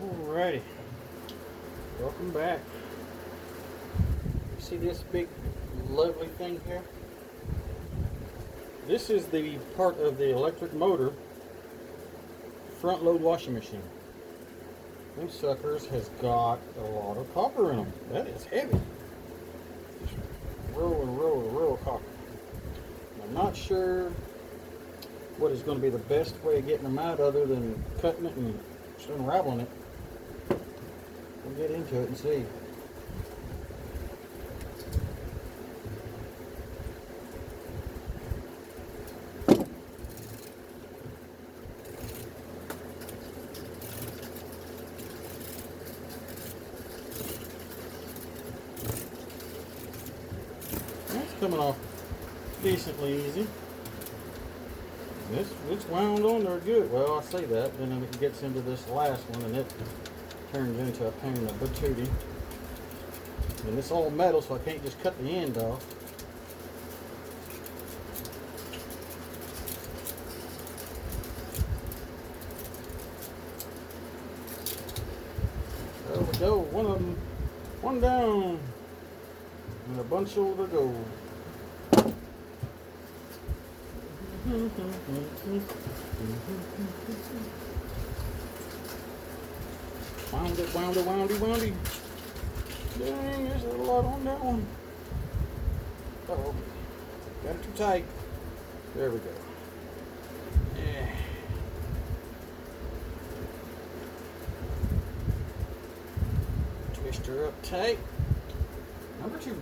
Alrighty, welcome back. See this big lovely thing here? This is the part of the electric motor front load washing machine. These suckers has got a lot of copper in them. That is heavy. Just row of copper. I'm not sure what is going to be the best way of getting them out other than cutting it and just unraveling it. We'll get into it and see. That's coming off decently easy. It's wound on there good. Well, I say that, and then it gets into this last one, and it turns into a pain in the patootie. And it's all metal, so I can't just cut the end off. There we go. One of them, one down, and a bunch over to go. Woundy. Dang, there's a lot on that one. Uh-oh. Got it too tight. There we go. Yeah. Twist her up tight. Number 2.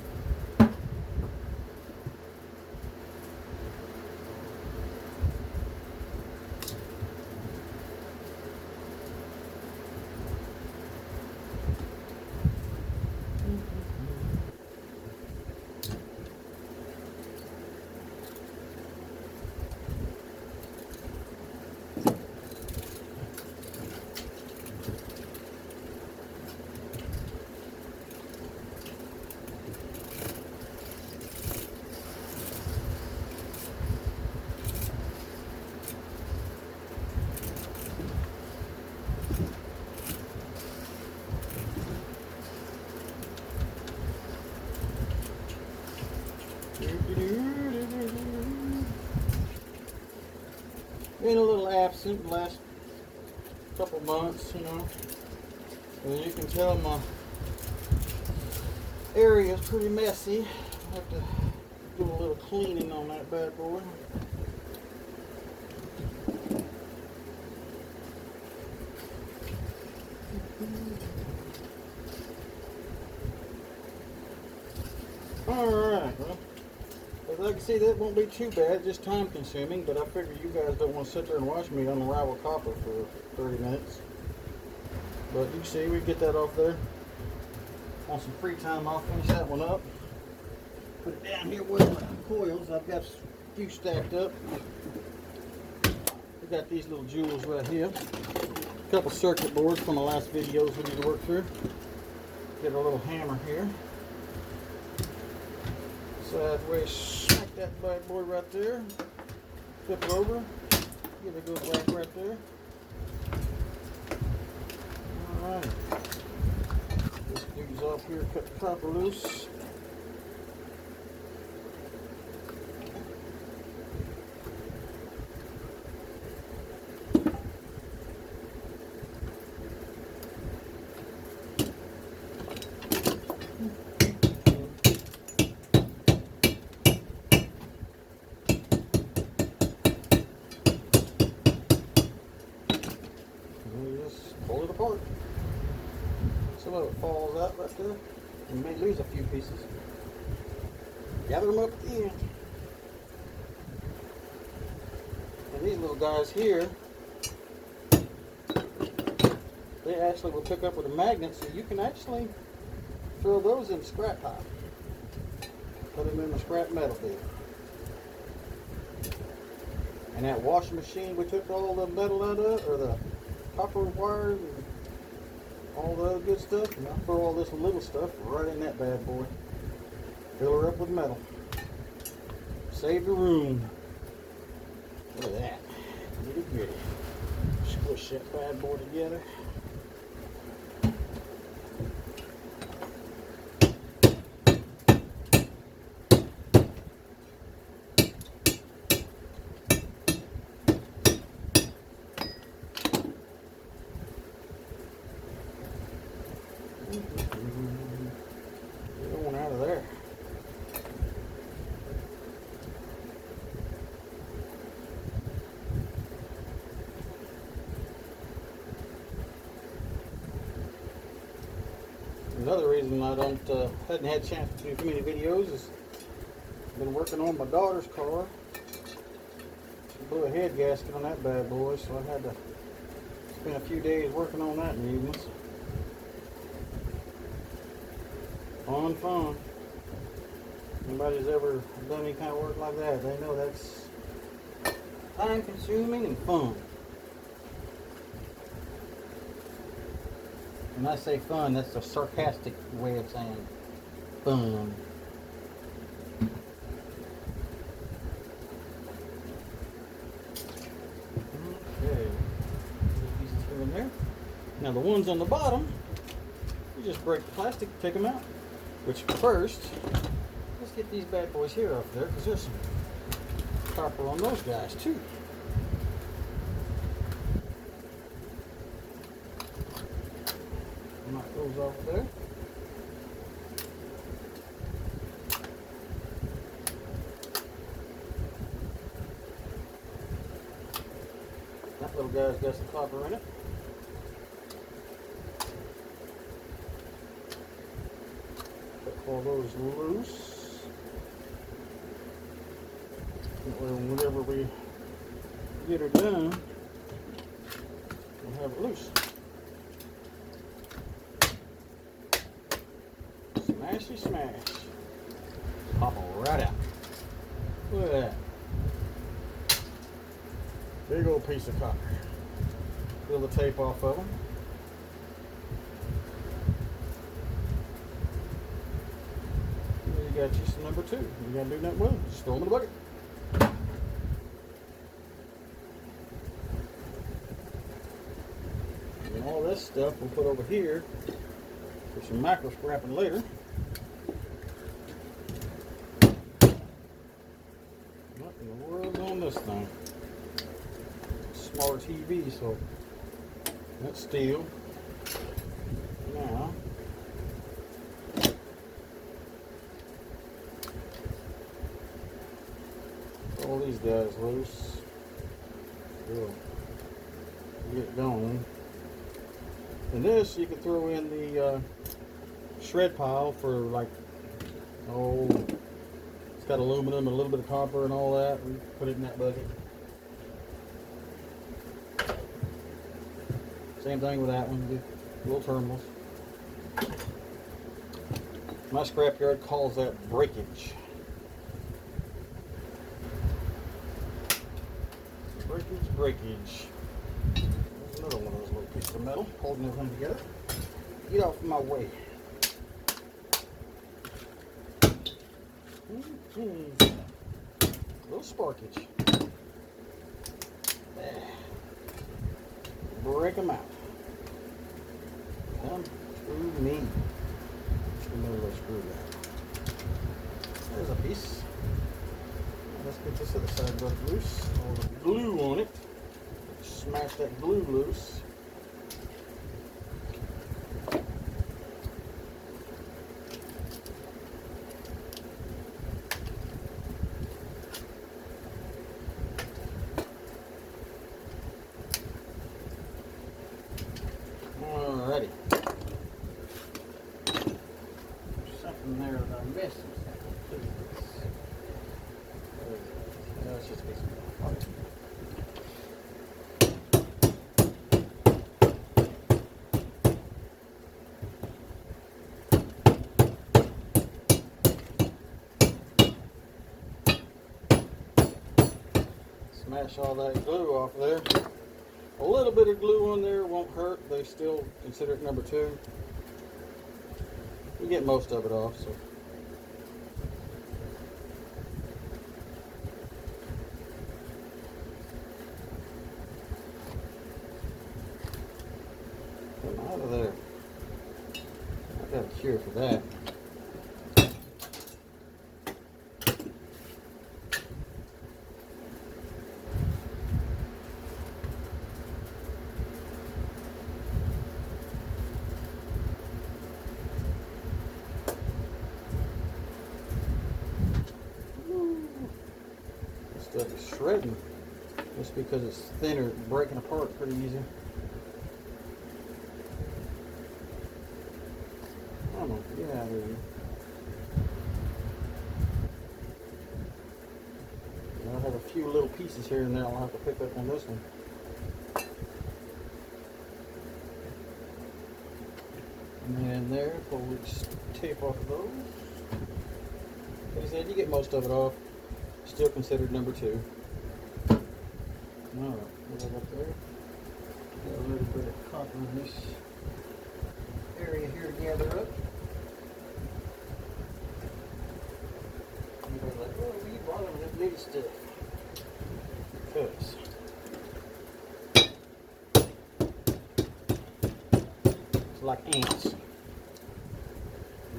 Been a little absent the last couple months, you know. As you can tell, my area is pretty messy. I have to do a little cleaning on that bad boy. Alright, well, as I can see, that won't be too bad, just time consuming, but I figure you guys don't want to sit there and watch me unravel copper for 30 minutes. But you can see, we get that off there. On some free time, I'll finish that one up. Put it down here with my coils. I've got a few stacked up. We got these little jewels right here. A couple circuit boards from the last videos we need to work through. Get a little hammer here. Sideways, smack that bad boy right there. Flip it over. Give it a good whack right there. Alright. This dude's off here, cut the copper loose. Pull it apart. Some of it falls out right there. You may lose a few pieces. Gather them up at the end. And these little guys here, they actually will pick up with a magnet, so you can actually throw those in the scrap pile. Put them in the scrap metal bin. And that washing machine we took all the metal out of, or the copper wires and all the other good stuff, and I'll throw all this little stuff right in that bad boy. Fill her up with metal. Save the room. Look at that. Nitty gritty. Squish that bad boy together. Get on out of there. Another reason I hadn't had a chance to do too many videos is I've been working on my daughter's car. She blew a head gasket on that bad boy, so I had to spend a few days working on that in the evenings. Fun. Anybody's ever done any kind of work like that, they know that's time consuming and fun. When I say fun, that's a sarcastic way of saying fun. Okay, pieces here and there. Now the ones on the bottom, you just break the plastic, take them out. Which first, let's get these bad boys here off there, because there's some copper on those guys too. Knock those off there. That little guy's got some copper in it. All those loose. Whenever we get her done, we'll have it loose. Smashy smash. Pop them right out. Look at that. Big old piece of copper. Peel the tape off of them. You got you some number 2. You gotta do nothing with them. Just throw them in the bucket. And all this stuff we'll put over here for some micro scrapping later. What in the world's on this thing? Smart TV, so that's steel. Now, all these guys loose. We'll get going. And this you can throw in the shred pile for like, it's got aluminum and a little bit of copper and all that. We put it in that bucket. Same thing with that one, the little terminals. My scrapyard calls that breakage. Breakage. There's another one of those little pieces of metal holding everything together. Get off my way. Little sparkage. Break them out. Come through me. Another screw that. There's a piece. Let's get this other side broke loose. All the glue on it. Smash that glue loose. Alrighty. There's something there that I'm missing. That's just a piece of metal. Smash all that glue off there. A little bit of glue on there won't hurt. They still consider it number 2. You get most of it off, so. Come out of there. I got a cure for that. shredding just because it's thinner, breaking apart pretty easy. I don't know. Yeah, there you go. I have a few little pieces here and there I'll have to pick up on this one. And then there, pull this tape off of those. Like I said, you get most of it off. Still considered number 2. Alright, what do I got there? Got a little bit of copper in this area here to gather up. Everybody's like, oh, we brought them this little stuff. Because it's like ants.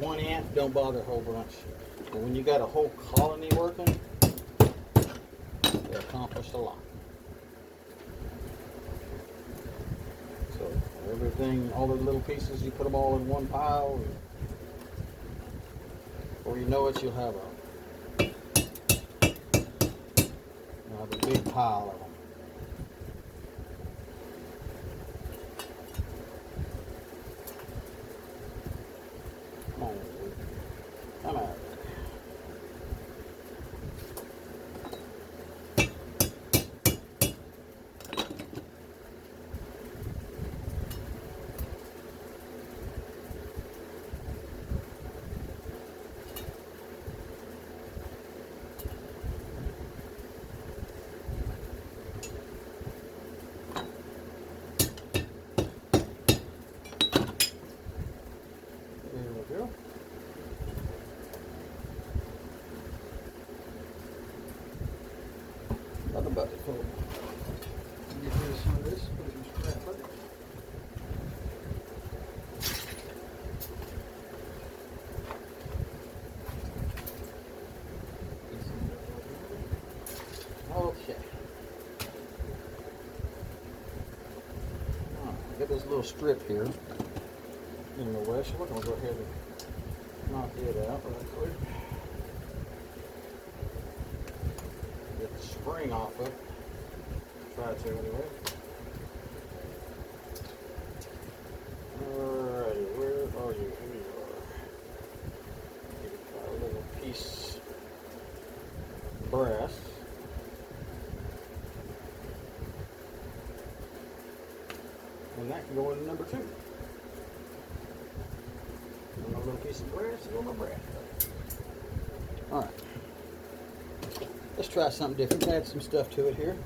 One ant don't bother a whole bunch. But when you got a whole colony working, they accomplish a lot. So everything, all the little pieces, you put them all in one pile, and before you know it, you'll have a big pile of them. Come on, dude. Come out. Another bucket full. Get rid of some of this, put some scrap bucket. Okay. Get this little strip here in the way, so we're going to go ahead and knock it out real quick. Get the spring off it. Try to anyway. Alrighty, where are you? Here you are. Get a little piece of brass. And that can go in number 2. And a little piece of brass and a little brass. Alright. Let's try something different. Add some stuff to it here.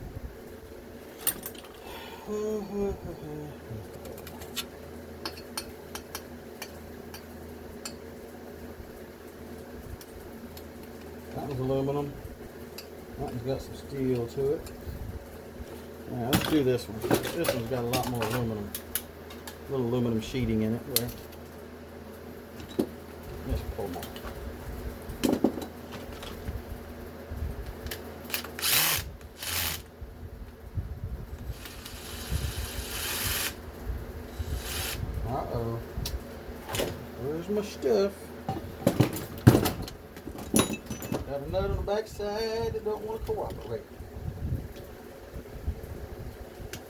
That one's aluminum. That one's got some steel to it. Yeah, let's do this one. This one's got a lot more aluminum. A little aluminum sheeting in it there. Let's pull them off. Uh-oh. Where's my stuff? Got a nut on the back side that don't want to cooperate.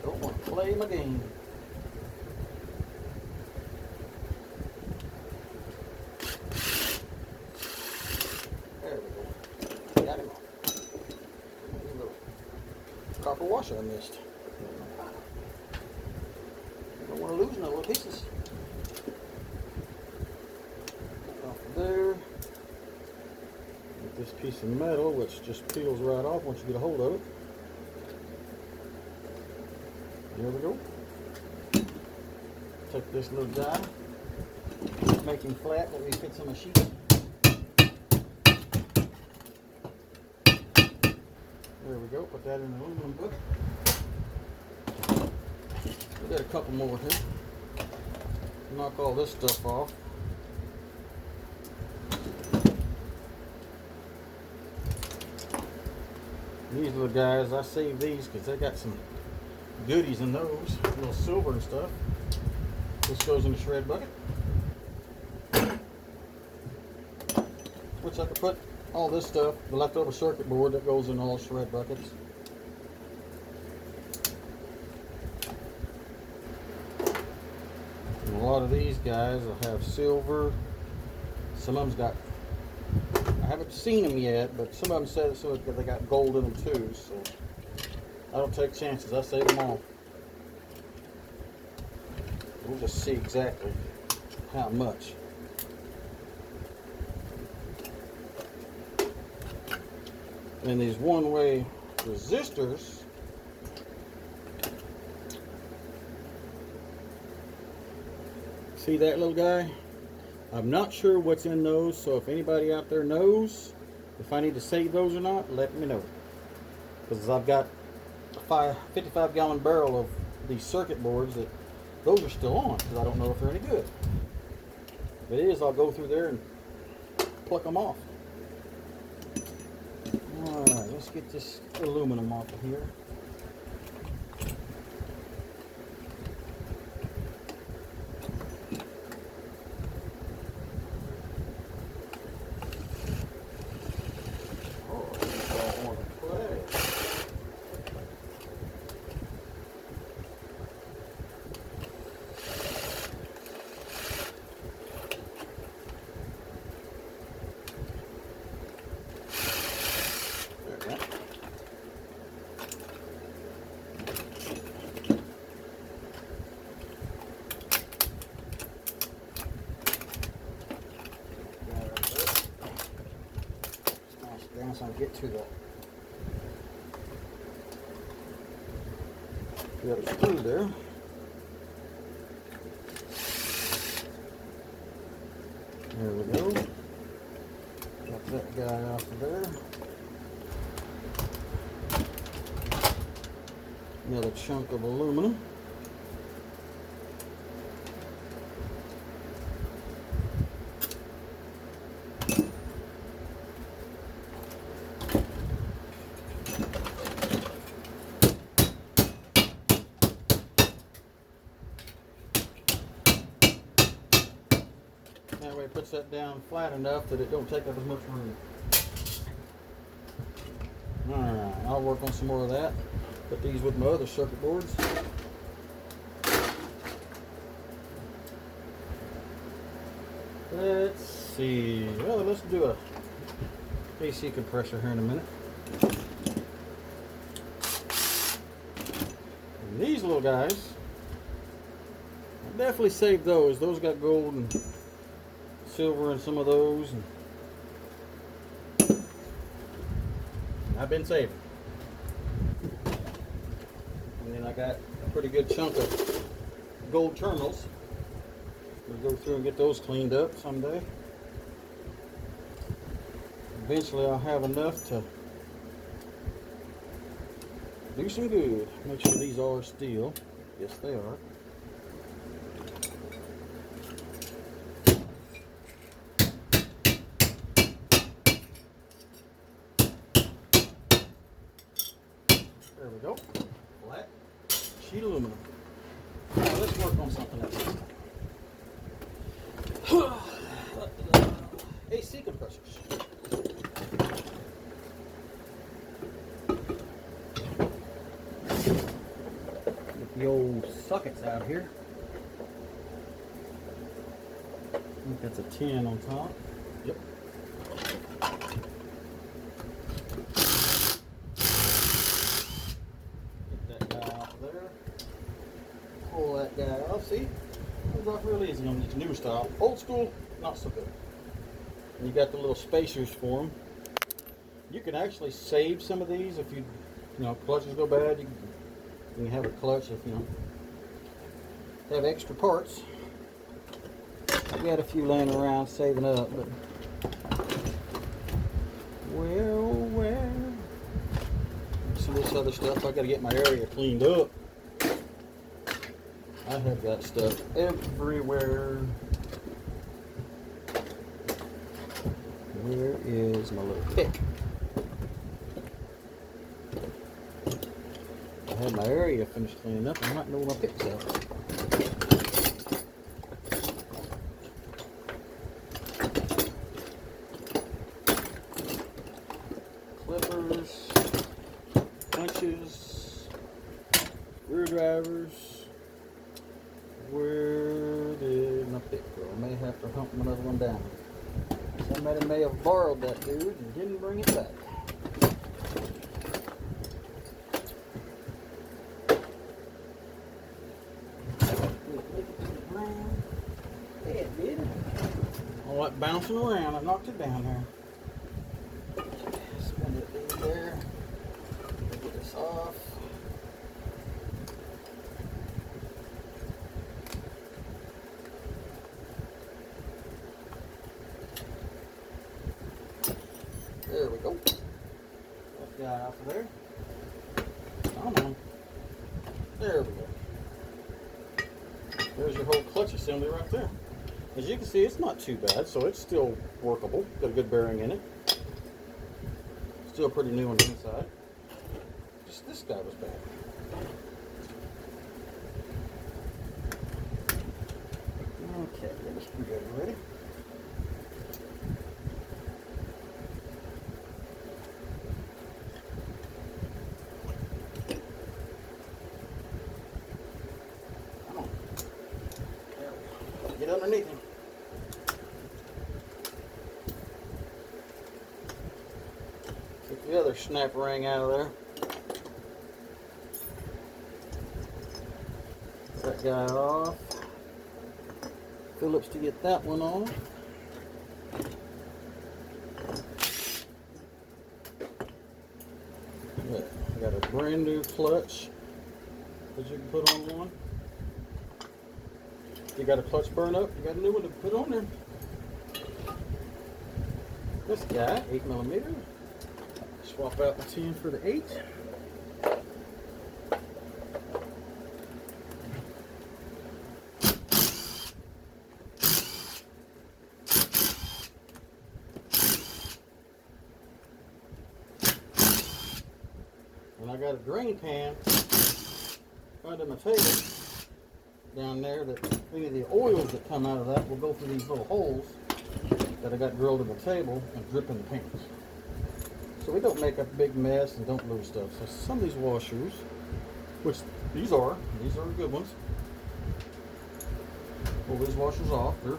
Don't want to play my game. There we go. Got him off. A little copper washer I missed. Don't want to lose no little pieces. Off of there. Get this piece of metal, which just peels right off once you get a hold of it. There we go. Take this little die, make him flat, let me fit some sheet. There we go. Put that in the aluminum book. We got a couple more here. Knock all this stuff off. These little guys, I saved these because they got some goodies in those, a little silver and stuff. This goes in the shred bucket, which I could put all this stuff, the leftover circuit board that goes in all shred buckets. And a lot of these guys will have silver. Some of them's got, I haven't seen them yet, but some of them said so they got gold in them too. So I don't take chances. I save them all. We'll just see exactly how much. And these one-way resistors, see that little guy? I'm not sure what's in those, so if anybody out there knows if I need to save those or not, let me know. Because I've got a 55-gallon barrel of these circuit boards that those are still on, because I don't know if they're any good. If it is, I'll go through there and pluck them off. Alright, let's get this aluminum off of here. So I get to the other screw there. There we go. Got that guy off of there. Another chunk of aluminum. That way it puts that down flat enough that it don't take up as much room. Alright, I'll work on some more of that. Put these with my other circuit boards. Let's see. Well, let's do a AC compressor here in a minute. And these little guys, I definitely saved those. Those got gold and silver in some of those. And I've been saving. And then I got a pretty good chunk of gold terminals. We'll go through and get those cleaned up someday. Eventually I'll have enough to do some good. Make sure these are steel. Yes, they are. There we go. Flat sheet aluminum. Now let's work on something else. AC compressors. Get the old sockets out here. I think that's a 10 on top. Yep. Get that guy out there. Pull that guy off. See? Comes off real easy on this new style. Old school, not so good. And you got the little spacers for them. You can actually save some of these if you know, clutches go bad. You can have a clutch if you know have extra parts. We had a few laying around saving up, but well. Some of this other stuff, I got to get my area cleaned up. I have got stuff everywhere. Where is my little pick? I had my area finished cleaning up. I might know where my pick's at. screwdrivers. Where did my pick go? I may have to hump another one down. Somebody may have borrowed that dude and didn't bring it back. All that bouncing around, I knocked it down there. Spin it in there. Get this off. There we go. That guy off of there. Come on. There we go. There's your whole clutch assembly right there. As you can see, it's not too bad, so it's still workable. Got a good bearing in it. Still pretty new on the inside. Just this guy was bad. Okay, get the screwdriver ready. Come on. There we go. Get underneath him. Take the other snap ring out of there. That guy off. Phillips to get that one off. Got a brand new clutch that you can put on one. If you got a clutch burn up, you got a new one to put on there. This guy, 8mm. Swap out the 10 for the 8. And I got a drain pan under my table down there that any of the oils that come out of that will go through these little holes that I got drilled in the table and drip in the pans. So we don't make a big mess and don't lose stuff. So some of these washers, which these are good ones. Pull these washers off. They're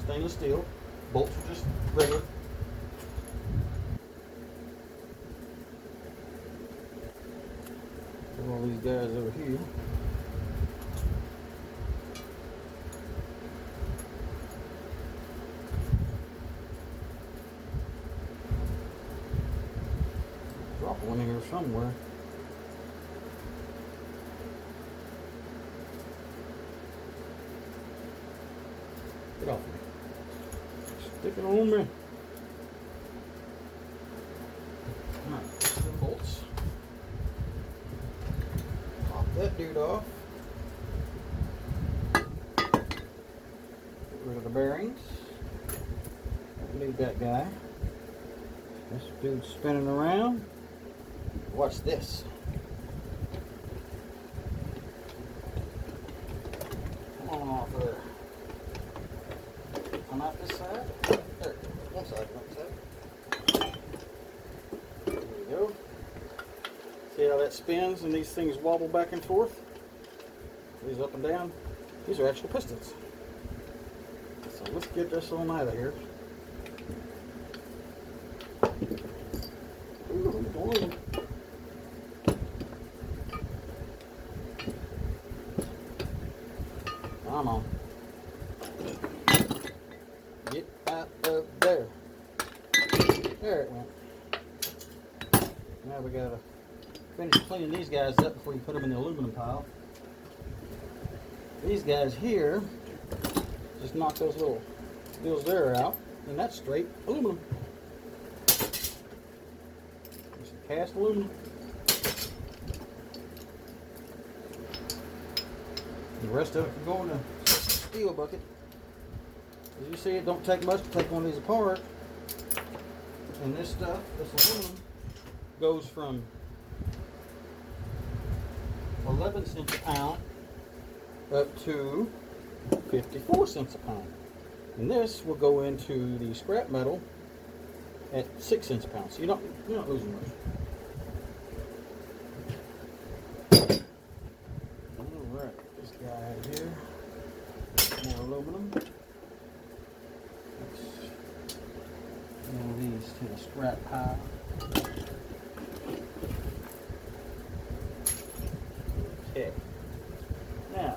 stainless steel. Bolts are just regular. Put all these guys over here. Drop one in here somewhere. Get off me. Stick it on me. Alright, the bolts. Pop that dude off. Get rid of the bearings. Don't need that guy. This dude's spinning around. Watch this. Come on off of there. Come out this side. There. One side, one side. There you go. See how that spins and these things wobble back and forth? These up and down. These are actual pistons. So let's get this on out of here. Ooh, come on. Get out of there. There it went. Now we gotta finish cleaning these guys up before you put them in the aluminum pile. These guys here, just knock those little deals there out, and that's straight aluminum. Just cast aluminum. The rest of it can go in a steel bucket. As you see, it don't take much to take one of these apart. And this stuff, this aluminum, goes from 11 cents a pound up to 54 cents a pound. And this will go into the scrap metal at 6 cents a pound. So you're not losing much. aluminum. Let's nail these to the scrap pile. Okay. Now,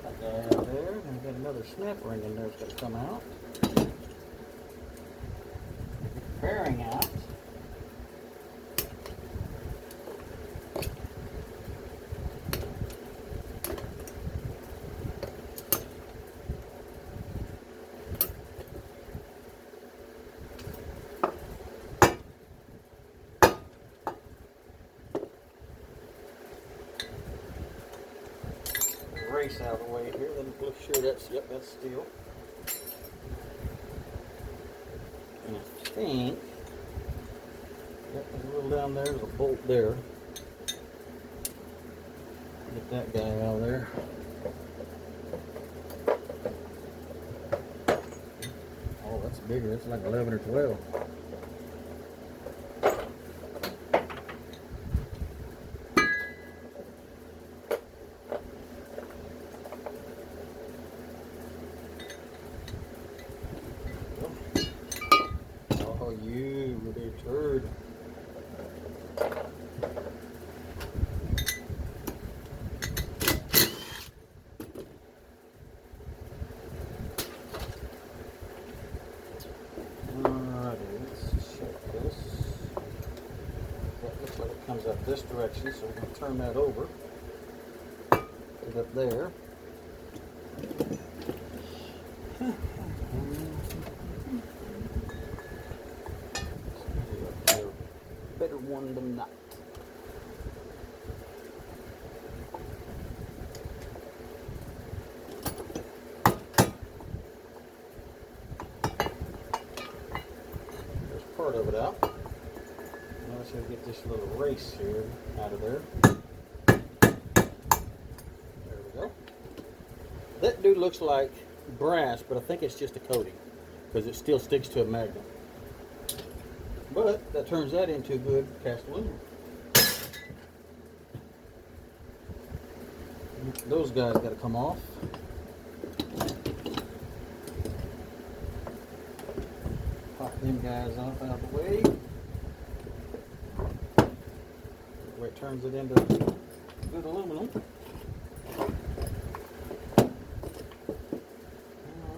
that guy out there, and we got another snap ring in there that's got to come out. Bearing out. Race out of the way here. Let me look sure that's, yep, that's steel. And I think, yep, there's a little down there, there's a bolt there. Get that guy out of there. Oh, that's bigger, it's like 11 or 12. Oh, you really turd. Alrighty, let's check this. That looks like it comes out this direction, so we're going to turn that over. Put it up there. Better one than not. There's part of it out. Now let's get this little race here out of there. There we go. That dude looks like brass, but I think it's just a coating because it still sticks to a magnet. But that turns that into good cast aluminum. Those guys got to come off. Pop them guys off out of the way. That way it turns it into good aluminum.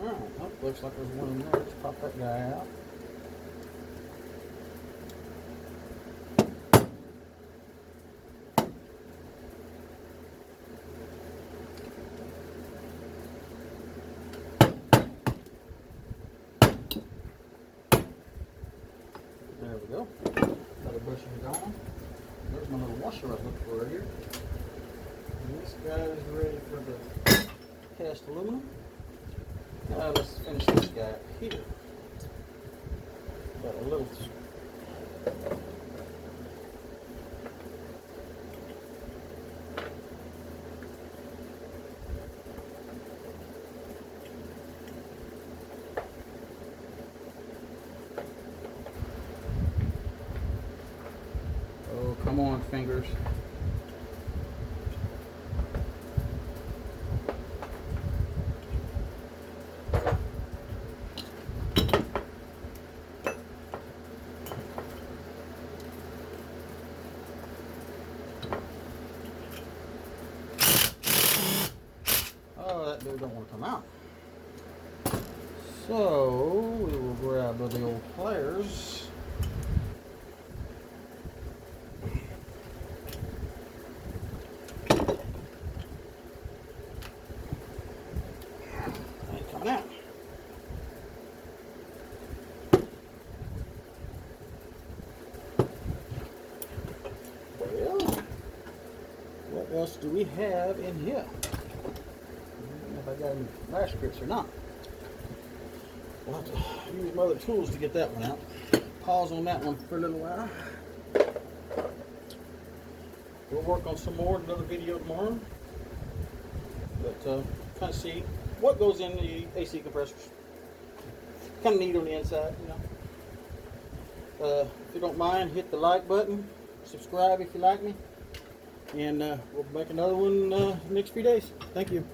Alright, oh, looks like there's one in there. Let's pop that guy out. There we go. Another bushing gone. There's my little washer I was looking for earlier. And this guy is ready for the cast aluminum. Now let's finish this guy up here. Got a little. Oh, come on, fingers. Oh, that dude don't want to come out. So we will grab the old pliers. Ain't coming out. Well, what else do we have in here? I don't know if I got any flash grips or not. We'll have to use my other tools to get that one out. Pause on that one for a little while. We'll work on some more in another video tomorrow. to kind of see what goes in the AC compressors. Kind of neat on the inside, you know. If you don't mind, hit the like button, subscribe if you like me, and we'll make another one next few days. Thank you.